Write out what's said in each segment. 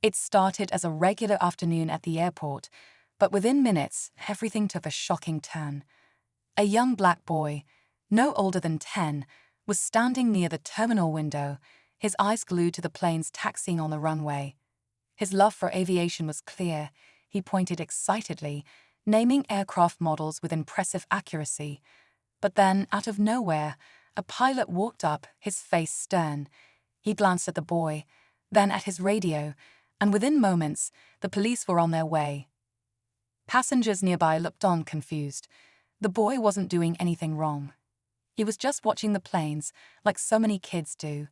It started as a regular afternoon at the airport, but within minutes, everything took a shocking turn. A young black boy, no older than 10, was standing near the terminal window, his eyes glued to the planes taxiing on the runway. His love for aviation was clear. He pointed excitedly, naming aircraft models with impressive accuracy. But then, out of nowhere, a pilot walked up, his face stern. He glanced at the boy, then at his radio, and within moments, the police were on their way. Passengers nearby looked on confused. The boy wasn't doing anything wrong. He was just watching the planes, like so many kids do.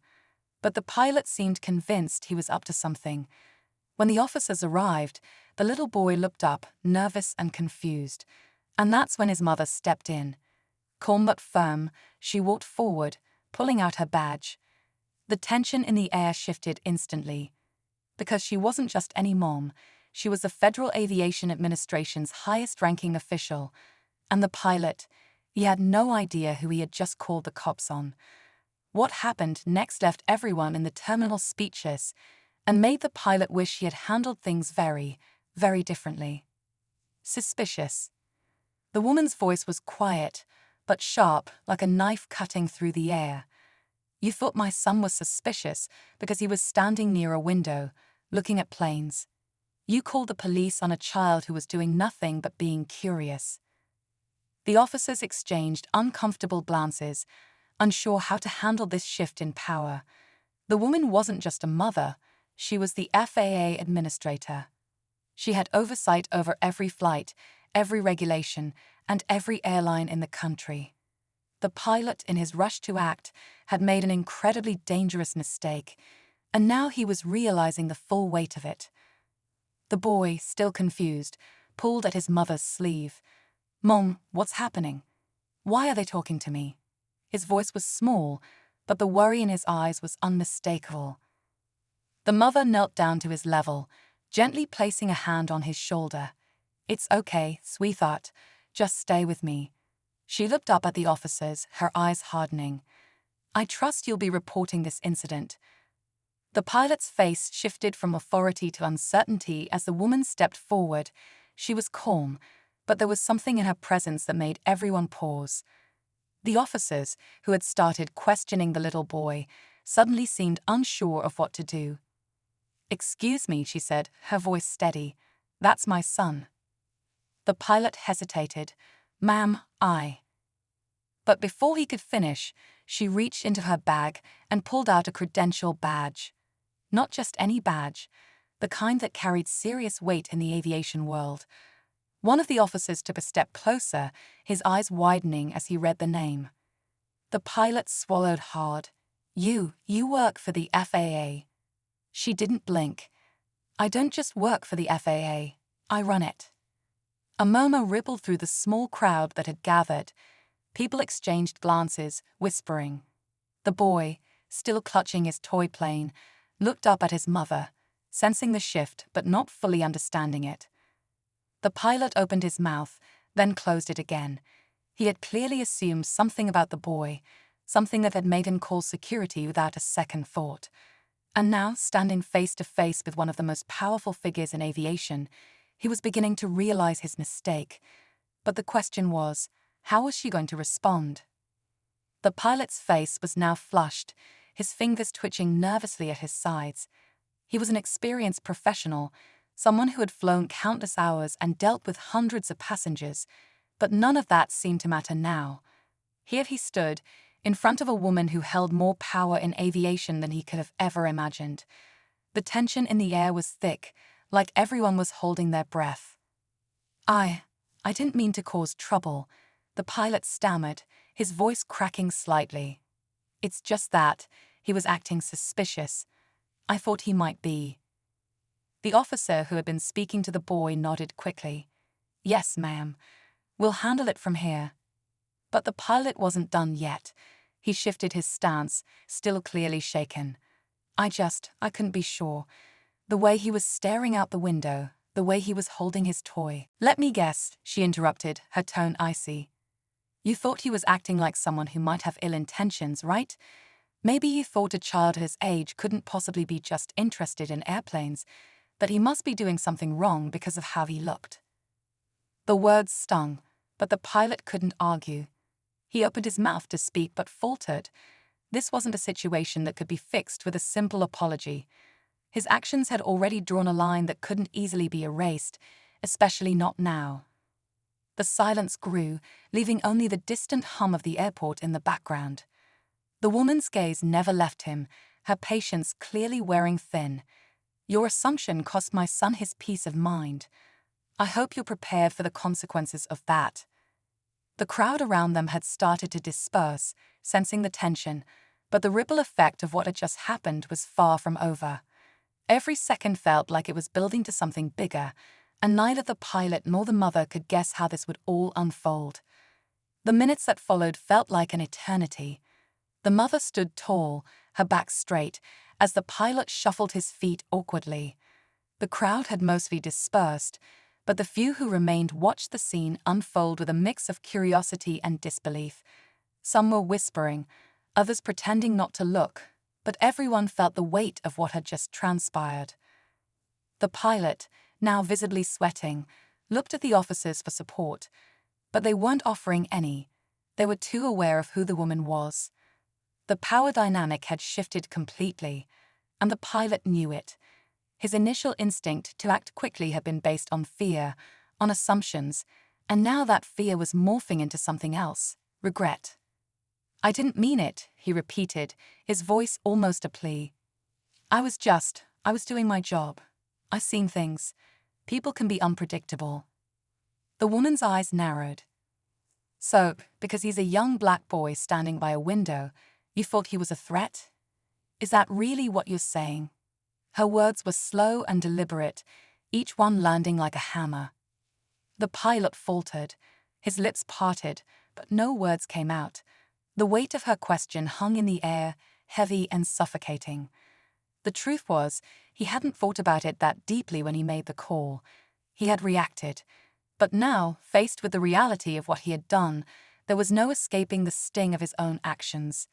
But the pilot seemed convinced he was up to something. When the officers arrived, the little boy looked up, nervous and confused. And that's when his mother stepped in. Calm but firm, she walked forward, pulling out her badge. The tension in the air shifted instantly. Because she wasn't just any mom, she was the Federal Aviation Administration's highest-ranking official. And the pilot, he had no idea who he had just called the cops on. What happened next left everyone in the terminal speechless and made the pilot wish he had handled things very, very differently. Suspicious. The woman's voice was quiet, but sharp, like a knife cutting through the air. You thought my son was suspicious because he was standing near a window, looking at planes. You called the police on a child who was doing nothing but being curious. The officers exchanged uncomfortable glances, unsure how to handle this shift in power. The woman wasn't just a mother, she was the FAA administrator. She had oversight over every flight, every regulation, and every airline in the country. The pilot, in his rush to act, had made an incredibly dangerous mistake, and now he was realizing the full weight of it. The boy, still confused, pulled at his mother's sleeve. "Mom, what's happening? Why are they talking to me?" His voice was small, but the worry in his eyes was unmistakable. The mother knelt down to his level, gently placing a hand on his shoulder. "It's okay, sweetheart. Just stay with me." She looked up at the officers, her eyes hardening. "I trust you'll be reporting this incident." The pilot's face shifted from authority to uncertainty as the woman stepped forward. She was calm, but there was something in her presence that made everyone pause. The officers, who had started questioning the little boy, suddenly seemed unsure of what to do. "Excuse me," she said, her voice steady. "That's my son." The pilot hesitated. "Ma'am, But before he could finish, she reached into her bag and pulled out a credential badge. Not just any badge, the kind that carried serious weight in the aviation world. One of the officers took a step closer, his eyes widening as he read the name. The pilot swallowed hard. You work for the FAA." She didn't blink. "I don't just work for the FAA, I run it." A murmur rippled through the small crowd that had gathered. People exchanged glances, whispering. The boy, still clutching his toy plane, looked up at his mother, sensing the shift but not fully understanding it. The pilot opened his mouth, then closed it again. He had clearly assumed something about the boy, something that had made him call security without a second thought. And now, standing face to face with one of the most powerful figures in aviation, he was beginning to realize his mistake. But the question was, how was she going to respond? The pilot's face was now flushed, his fingers twitching nervously at his sides. He was an experienced professional, someone who had flown countless hours and dealt with hundreds of passengers, but none of that seemed to matter now. Here he stood, in front of a woman who held more power in aviation than he could have ever imagined. The tension in the air was thick, like everyone was holding their breath. I didn't mean to cause trouble," the pilot stammered, his voice cracking slightly. "It's just that he was acting suspicious. I thought he might be." The officer who had been speaking to the boy nodded quickly. "Yes, ma'am. We'll handle it from here." But the pilot wasn't done yet. He shifted his stance, still clearly shaken. I couldn't be sure. The way he was staring out the window, the way he was holding his toy." "Let me guess," she interrupted, her tone icy. "You thought he was acting like someone who might have ill intentions, right? Maybe you thought a child his age couldn't possibly be just interested in airplanes. that he must be doing something wrong because of how he looked. The words stung, but the pilot couldn't argue. He opened his mouth to speak but faltered. This wasn't a situation that could be fixed with a simple apology. His actions had already drawn a line that couldn't easily be erased, especially not now. The silence grew, leaving only the distant hum of the airport in the background. The woman's gaze never left him, her patience clearly wearing thin. "Your assumption cost my son his peace of mind. I hope you're prepared for the consequences of that." The crowd around them had started to disperse, sensing the tension, but the ripple effect of what had just happened was far from over. Every second felt like it was building to something bigger, and neither the pilot nor the mother could guess how this would all unfold. The minutes that followed felt like an eternity. The mother stood tall, her back straight, as the pilot shuffled his feet awkwardly. The crowd had mostly dispersed, but the few who remained watched the scene unfold with a mix of curiosity and disbelief. Some were whispering, others pretending not to look, but everyone felt the weight of what had just transpired. The pilot, now visibly sweating, looked at the officers for support, but they weren't offering any. They were too aware of who the woman was. The power dynamic had shifted completely, and the pilot knew it. His initial instinct to act quickly had been based on fear, on assumptions, and now that fear was morphing into something else, regret. "I didn't mean it," he repeated, his voice almost a plea. I was doing my job. I've seen things. People can be unpredictable." The woman's eyes narrowed. "So, because he's a young black boy standing by a window, you thought he was a threat? Is that really what you're saying?" Her words were slow and deliberate, each one landing like a hammer. The pilot faltered, his lips parted, but no words came out. The weight of her question hung in the air, heavy and suffocating. The truth was, he hadn't thought about it that deeply when he made the call. He had reacted. But now, faced with the reality of what he had done, there was no escaping the sting of his own actions.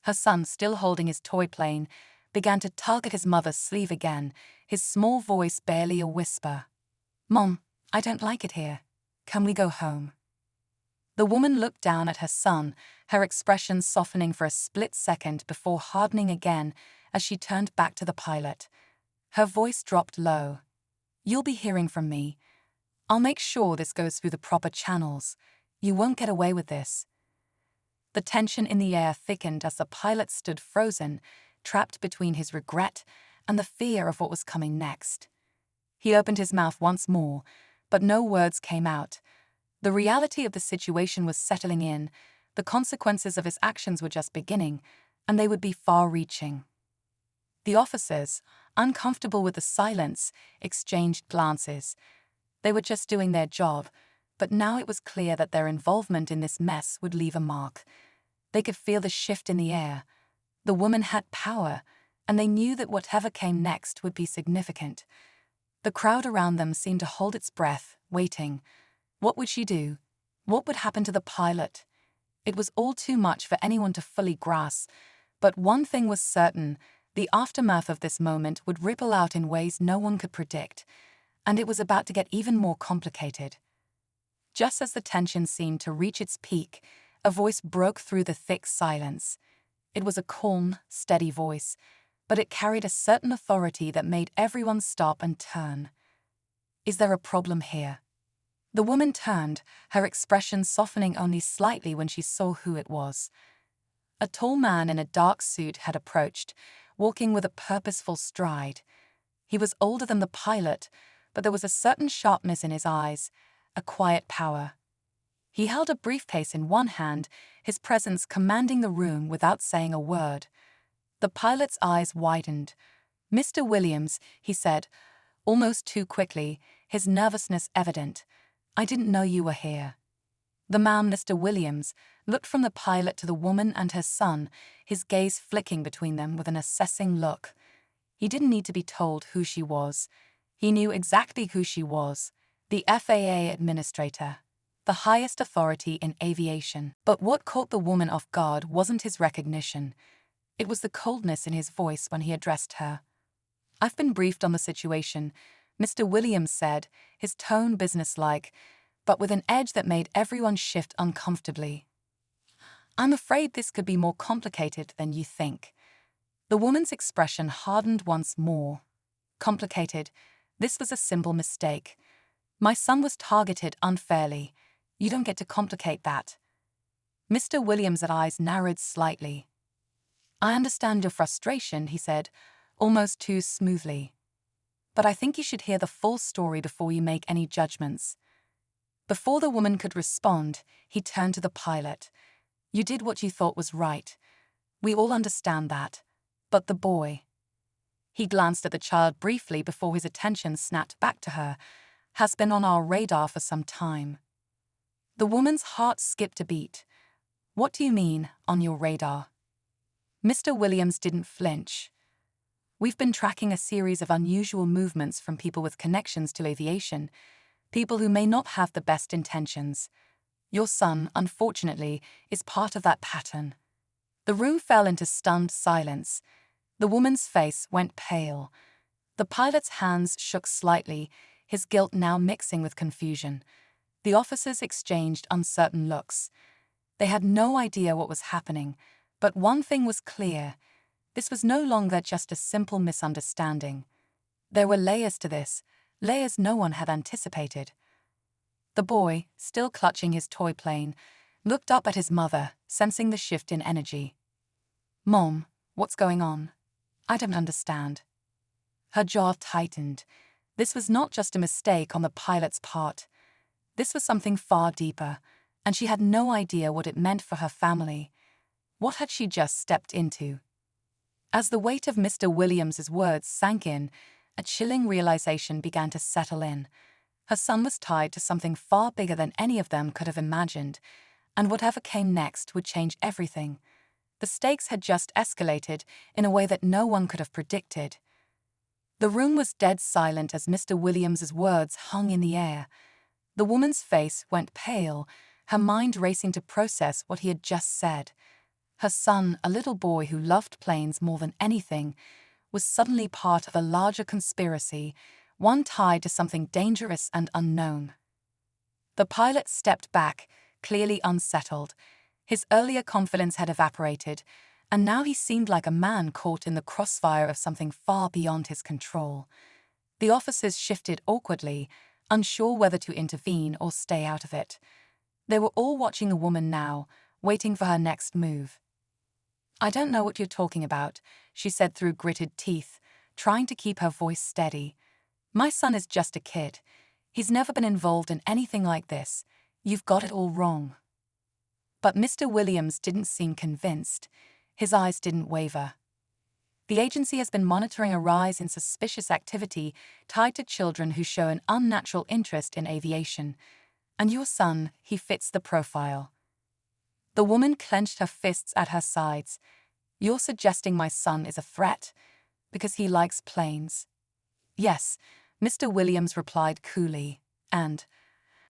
Her son, still holding his toy plane, began to tug at his mother's sleeve again, his small voice barely a whisper. "Mom, I don't like it here. Can we go home?" The woman looked down at her son, her expression softening for a split second before hardening again as she turned back to the pilot. Her voice dropped low. "You'll be hearing from me. I'll make sure this goes through the proper channels. You won't get away with this." The tension in the air thickened as the pilot stood frozen, trapped between his regret and the fear of what was coming next. He opened his mouth once more, but no words came out. The reality of the situation was settling in, the consequences of his actions were just beginning, and they would be far-reaching. The officers, uncomfortable with the silence, exchanged glances. They were just doing their job, but now it was clear that their involvement in this mess would leave a mark. They could feel the shift in the air. The woman had power, and they knew that whatever came next would be significant. The crowd around them seemed to hold its breath, waiting. What would she do? What would happen to the pilot? It was all too much for anyone to fully grasp, but one thing was certain: the aftermath of this moment would ripple out in ways no one could predict, and it was about to get even more complicated. Just as the tension seemed to reach its peak, a voice broke through the thick silence. It was a calm, steady voice, but it carried a certain authority that made everyone stop and turn. "Is there a problem here?" The woman turned, her expression softening only slightly when she saw who it was. A tall man in a dark suit had approached, walking with a purposeful stride. He was older than the pilot, but there was a certain sharpness in his eyes, a quiet power. He held a briefcase in one hand, his presence commanding the room without saying a word. The pilot's eyes widened. "Mr. Williams," he said, almost too quickly, his nervousness evident. "I didn't know you were here." The man, Mr. Williams, looked from the pilot to the woman and her son, his gaze flicking between them with an assessing look. He didn't need to be told who she was. He knew exactly who she was: the FAA administrator, the highest authority in aviation. But what caught the woman off guard wasn't his recognition. It was the coldness in his voice when he addressed her. I've been briefed on the situation, Mr. Williams said, his tone businesslike, but with an edge that made everyone shift uncomfortably. I'm afraid this could be more complicated than you think. The woman's expression hardened once more. Complicated? This was a simple mistake. My son was targeted unfairly. You don't get to complicate that. Mr. Williams' eyes narrowed slightly. I understand your frustration, he said, almost too smoothly. But I think you should hear the full story before you make any judgments. Before the woman could respond, he turned to the pilot. You did what you thought was right. We all understand that. But the boy. He glanced at the child briefly before his attention snapped back to her. Has been on our radar for some time. The woman's heart skipped a beat. What do you mean, on your radar? Mr. Williams didn't flinch. We've been tracking a series of unusual movements from people with connections to aviation, people who may not have the best intentions. Your son, unfortunately, is part of that pattern. The room fell into stunned silence. The woman's face went pale. The pilot's hands shook slightly, his guilt now mixing with confusion. The officers exchanged uncertain looks. They had no idea what was happening, but one thing was clear. This was no longer just a simple misunderstanding. There were layers to this, layers no one had anticipated. The boy, still clutching his toy plane, looked up at his mother, sensing the shift in energy. Mom, what's going on? I don't understand. Her jaw tightened. This was not just a mistake on the pilot's part. This was something far deeper, and she had no idea what it meant for her family. What had she just stepped into? As the weight of Mr. Williams's words sank in, a chilling realization began to settle in. Her son was tied to something far bigger than any of them could have imagined, and whatever came next would change everything. The stakes had just escalated in a way that no one could have predicted. The room was dead silent as Mr. Williams's words hung in the air. The woman's face went pale, her mind racing to process what he had just said. Her son, a little boy who loved planes more than anything, was suddenly part of a larger conspiracy, one tied to something dangerous and unknown. The pilot stepped back, clearly unsettled. His earlier confidence had evaporated, and now he seemed like a man caught in the crossfire of something far beyond his control. The officers shifted awkwardly, unsure whether to intervene or stay out of it. They were all watching the woman now, waiting for her next move. I don't know what you're talking about, she said through gritted teeth, trying to keep her voice steady. My son is just a kid. He's never been involved in anything like this. You've got it all wrong. But Mr. Williams didn't seem convinced. His eyes didn't waver. The agency has been monitoring a rise in suspicious activity tied to children who show an unnatural interest in aviation. And your son, he fits the profile. The woman clenched her fists at her sides. You're suggesting my son is a threat because he likes planes? Yes, Mr. Williams replied coolly. And